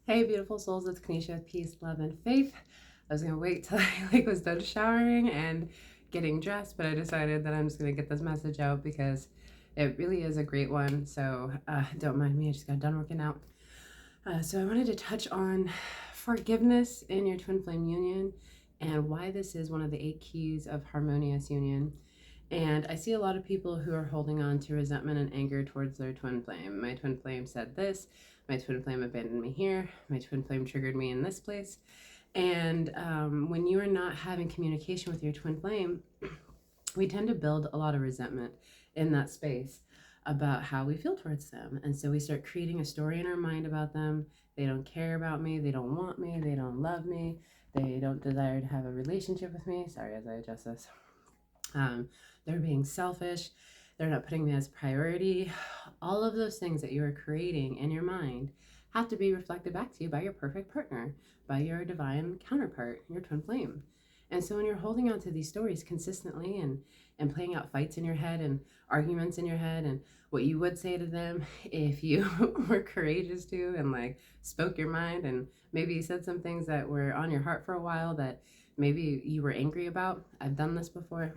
Hey, beautiful souls, it's Kanisha with Peace, Love, and Faith. I was gonna wait till I was done showering and getting dressed, but I decided that I'm just gonna get this message out because it really is a great one. So don't mind me, I just got done working out. So I wanted to touch on forgiveness in your twin flame union and why this is one of the 8 keys of harmonious union. And I see a lot of people who are holding on to resentment and anger towards their twin flame. My twin flame said this, my twin flame abandoned me here, my twin flame triggered me in this place. And when you are not having communication with your twin flame, we tend to build a lot of resentment in that space about how we feel towards them. And so we start creating a story in our mind about them. They don't care about me, they don't want me, they don't love me, they don't desire to have a relationship with me. Sorry, as I adjust this. They're being selfish. They're not putting me as priority. All of those things that you are creating in your mind have to be reflected back to you by your perfect partner, by your divine counterpart, your twin flame. And so when you're holding on to these stories consistently and playing out fights in your head and arguments in your head and what you would say to them if you were courageous to and like spoke your mind and maybe you said some things that were on your heart for a while that maybe you were angry about. I've done this before.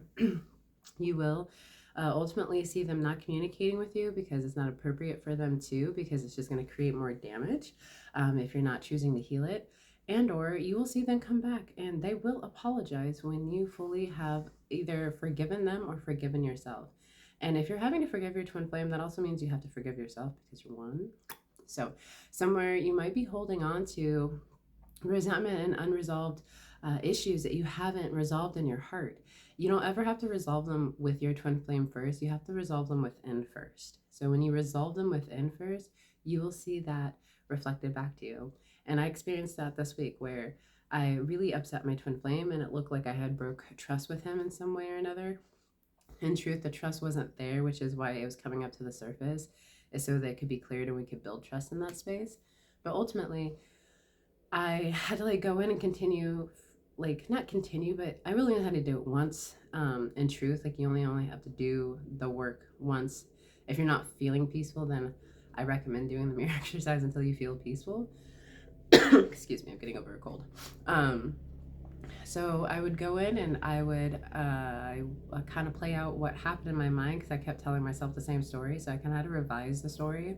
You will ultimately see them not communicating with you because it's not appropriate for them to, because it's just going to create more damage if you're not choosing to heal it. And or you will see them come back and they will apologize when you fully have either forgiven them or forgiven yourself. And if you're having to forgive your twin flame, that also means you have to forgive yourself because you're one. So somewhere you might be holding on to resentment and unresolved issues that you haven't resolved in your heart. You don't ever have to resolve them with your twin flame first. You have to resolve them within first. So when you resolve them within first, you will see that reflected back to you. And I experienced that this week where I really upset my twin flame and it looked like I had broke trust with him in some way or another. In truth, the trust wasn't there, which is why it was coming up to the surface, is so that it could be cleared and we could build trust in that space. But ultimately, I had to like go in and continue, like not continue, but I really only had to do it once. In truth, like you only have to do the work once. If you're not feeling peaceful, then I recommend doing the mirror exercise until you feel peaceful. Excuse me, I'm getting over a cold. So I would go in and I would kind of play out what happened in my mind because I kept telling myself the same story. So I kind of had to revise the story.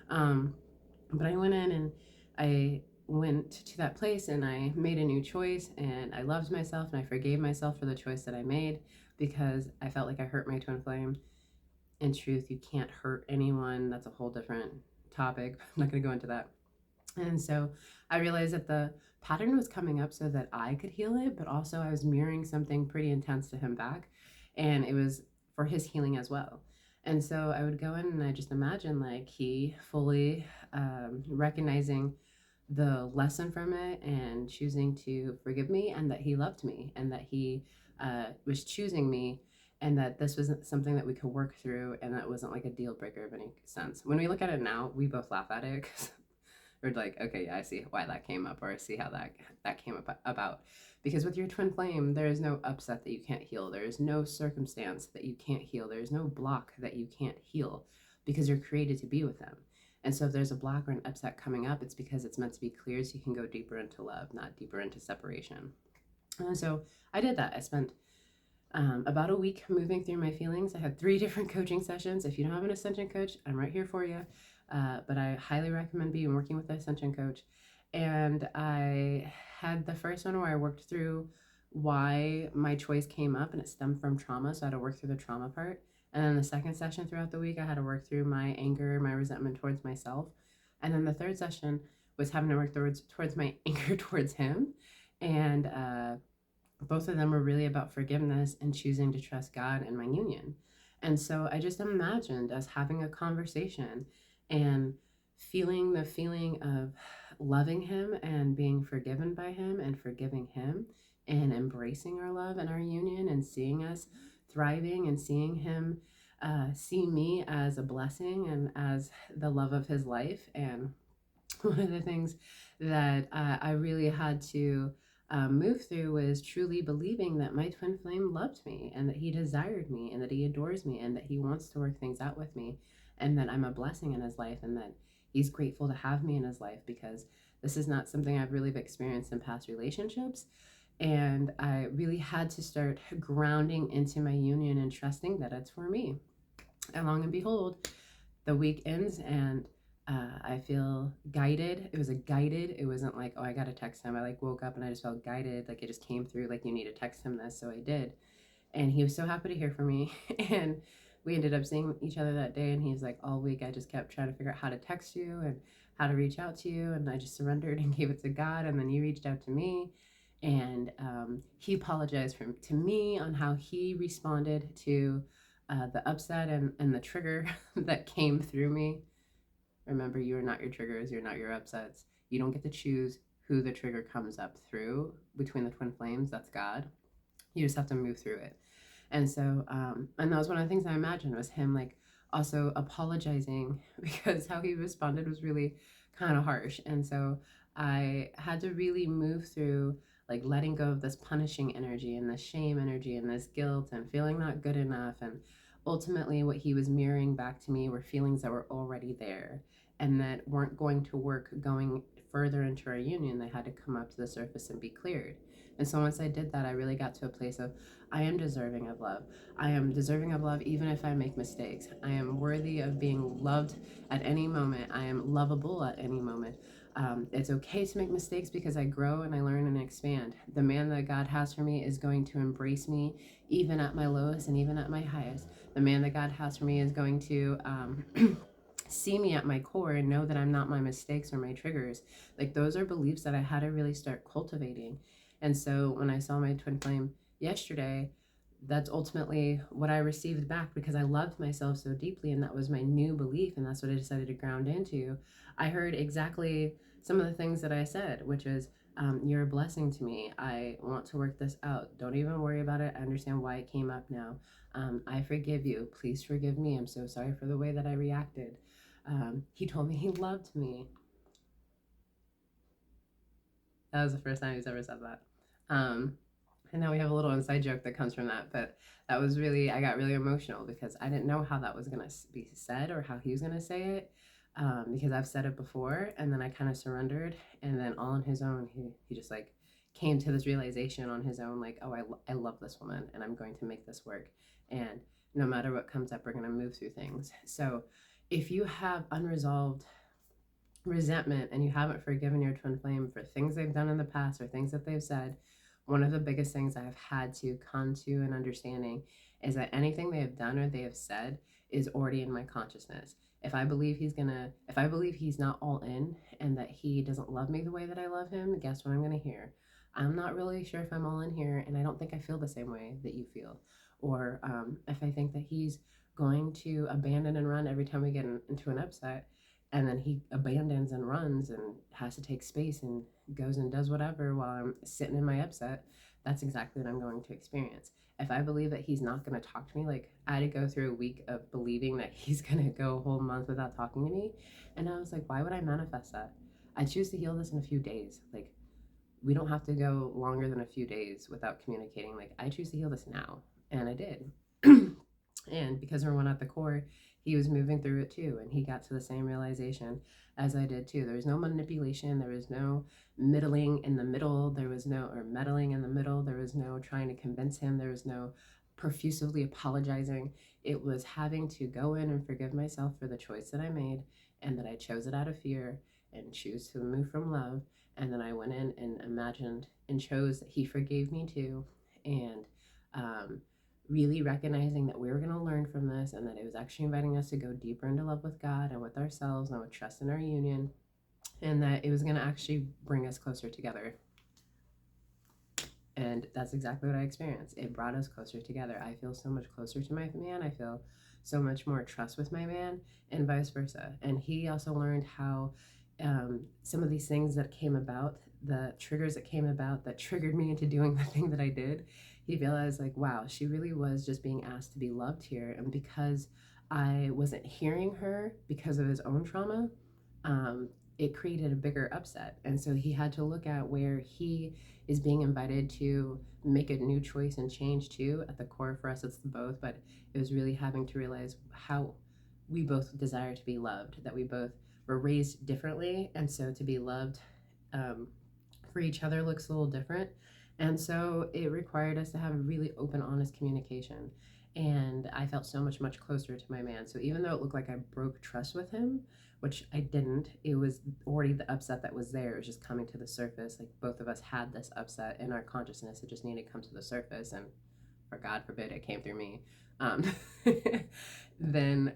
But I went in and I went to that place and I made a new choice and I loved myself and I forgave myself for the choice that I made because I felt like I hurt my twin flame. In truth, you can't hurt anyone. That's a whole different topic. I'm not going to go into that. And so I realized that the pattern was coming up so that I could heal it, but also I was mirroring something pretty intense to him back. And it was for his healing as well. And so I would go in and I just imagine like he fully recognizing the lesson from it and choosing to forgive me and that he loved me and that he was choosing me and that this wasn't something that we could work through and that wasn't like a deal breaker of any sense. When we look at it now, we both laugh at it because we're like, okay, yeah, I see why that came up or I see how that came about. Because with your twin flame, there is no upset that you can't heal. There is no circumstance that you can't heal. There is no block that you can't heal because you're created to be with them. And so if there's a block or an upset coming up, it's because it's meant to be cleared so you can go deeper into love, not deeper into separation. And so I did that. I spent about a week moving through my feelings. I had 3 different coaching sessions. If you don't have an Ascension coach, I'm right here for you. But I highly recommend being working with an Ascension coach. And I had the first one where I worked through why my choice came up and it stemmed from trauma. So I had to work through the trauma part. And then the second session throughout the week, I had to work through my anger, my resentment towards myself. And then the third session was having to work towards my anger towards him. And both of them were really about forgiveness and choosing to trust God in my union. And so I just imagined us having a conversation and feeling the feeling of loving him and being forgiven by him and forgiving him and embracing our love and our union and seeing us thriving and seeing him see me as a blessing and as the love of his life. And one of the things that I really had to move through was truly believing that my twin flame loved me and that he desired me and that he adores me and that he wants to work things out with me and that I'm a blessing in his life and that he's grateful to have me in his life, because this is not something I've really experienced in past relationships. And I really had to start grounding into my union and trusting that it's for me. And long and behold, the week ends, and I feel guided. It was a guided, it wasn't like, oh, I got to text him. I like woke up and I just felt guided. Like it just came through, like, you need to text him this. So I did. And he was so happy to hear from me. And we ended up seeing each other that day. And he's like, all week I just kept trying to figure out how to text you and how to reach out to you. And I just surrendered and gave it to God. And then you reached out to me. And he apologized to me on how he responded to the upset and the trigger that came through me. Remember, you are not your triggers, you're not your upsets. You don't get to choose who the trigger comes up through between the twin flames. That's God. You just have to move through it. And so, and that was one of the things I imagined, was him like also apologizing, because how he responded was really kind of harsh. And so I had to really move through like letting go of this punishing energy and this shame energy and this guilt and feeling not good enough. And ultimately, what he was mirroring back to me were feelings that were already there and that weren't going to work going further into our union. They had to come up to the surface and be cleared. And so once I did that, I really got to a place of, I am deserving of love. I am deserving of love even if I make mistakes. I am worthy of being loved at any moment. I am lovable at any moment. It's okay to make mistakes, because I grow and I learn and expand. The man that God has for me is going to embrace me even at my lowest and even at my highest. The man that God has for me is going to see me at my core and know that I'm not my mistakes or my triggers. Like, those are beliefs that I had to really start cultivating. And so when I saw my twin flame yesterday, that's ultimately what I received back, because I loved myself so deeply, and that was my new belief, and that's what I decided to ground into. I heard exactly some of the things that I said, which is, you're a blessing to me. I want to work this out. Don't even worry about it. I understand why it came up now. I forgive you. Please forgive me. I'm so sorry for the way that I reacted. He told me he loved me. That was the first time he's ever said that. And now we have a little inside joke that comes from that. But that was really, I got really emotional, because I didn't know how that was going to be said or how he was going to say it, because I've said it before. And then I kind of surrendered. And then all on his own, he just like came to this realization on his own, like, oh, I love this woman and I'm going to make this work. And no matter what comes up, we're going to move through things. So if you have unresolved resentment and you haven't forgiven your twin flame for things they've done in the past or things that they've said, one of the biggest things I've had to come to an understanding is that anything they have done or they have said is already in my consciousness. If I believe he's not all in and that he doesn't love me the way that I love him, guess what I'm going to hear? I'm not really sure if I'm all in here, and I don't think I feel the same way that you feel. Or if I think that he's going to abandon and run every time we get into an upset, and then he abandons and runs and has to take space and goes and does whatever while I'm sitting in my upset, that's exactly what I'm going to experience. If I believe that he's not going to talk to me, like, I had to go through a week of believing that he's going to go a whole month without talking to me. And I was like, why would I manifest that? I choose to heal this in a few days. Like, we don't have to go longer than a few days without communicating. Like, I choose to heal this now. And I did. And because we're one at the core, he was moving through it too. And he got to the same realization as I did too. There was no manipulation. There was no middling in the middle. There was no, or meddling in the middle. There was no trying to convince him. There was no profusely apologizing. It was having to go in and forgive myself for the choice that I made, and that I chose it out of fear and choose to move from love. And then I went in and imagined and chose that he forgave me too. And really recognizing that we were going to learn from this, and that it was actually inviting us to go deeper into love with God and with ourselves and with trust in our union, and that it was going to actually bring us closer together. And that's exactly what I experienced. It brought us closer together. I feel so much closer to my man. I feel so much more trust with my man, and vice versa. And he also learned how some of these things that came about, the triggers that came about that triggered me into doing the thing that I did, he realized, like, wow, she really was just being asked to be loved here. And because I wasn't hearing her because of his own trauma, it created a bigger upset. And so he had to look at where he is being invited to make a new choice and change too. At the core for us, it's the both, but it was really having to realize how we both desire to be loved, that we both we're raised differently, and so to be loved for each other looks a little different. And so it required us to have really open, honest communication. And I felt so much, much closer to my man. So even though it looked like I broke trust with him, which I didn't, it was already the upset that was there. It was just coming to the surface. Like both of us had this upset in our consciousness. It just needed to come to the surface. And for God forbid it came through me. Um, then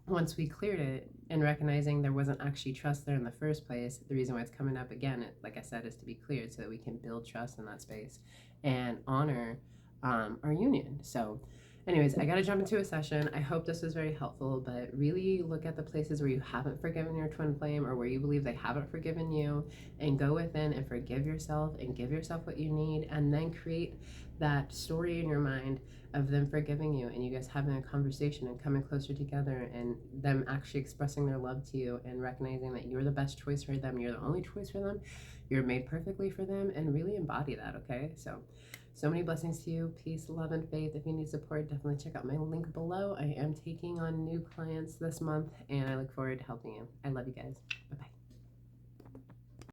once we cleared it and recognizing there wasn't actually trust there in the first place, the reason why it's coming up again, like I said, is to be cleared so that we can build trust in that space and honor our union. So anyways, I got to jump into a session. I hope this was very helpful, but really look at the places where you haven't forgiven your twin flame or where you believe they haven't forgiven you, and go within and forgive yourself and give yourself what you need, and then create that story in your mind of them forgiving you and you guys having a conversation and coming closer together, and them actually expressing their love to you and recognizing that you're the best choice for them, you're the only choice for them, you're made perfectly for them, and really embody that. Okay, so many blessings to you. Peace, love, and faith. If you need support, definitely check out my link below. I am taking on new clients this month, and I look forward to helping you. I love you guys. Bye-bye.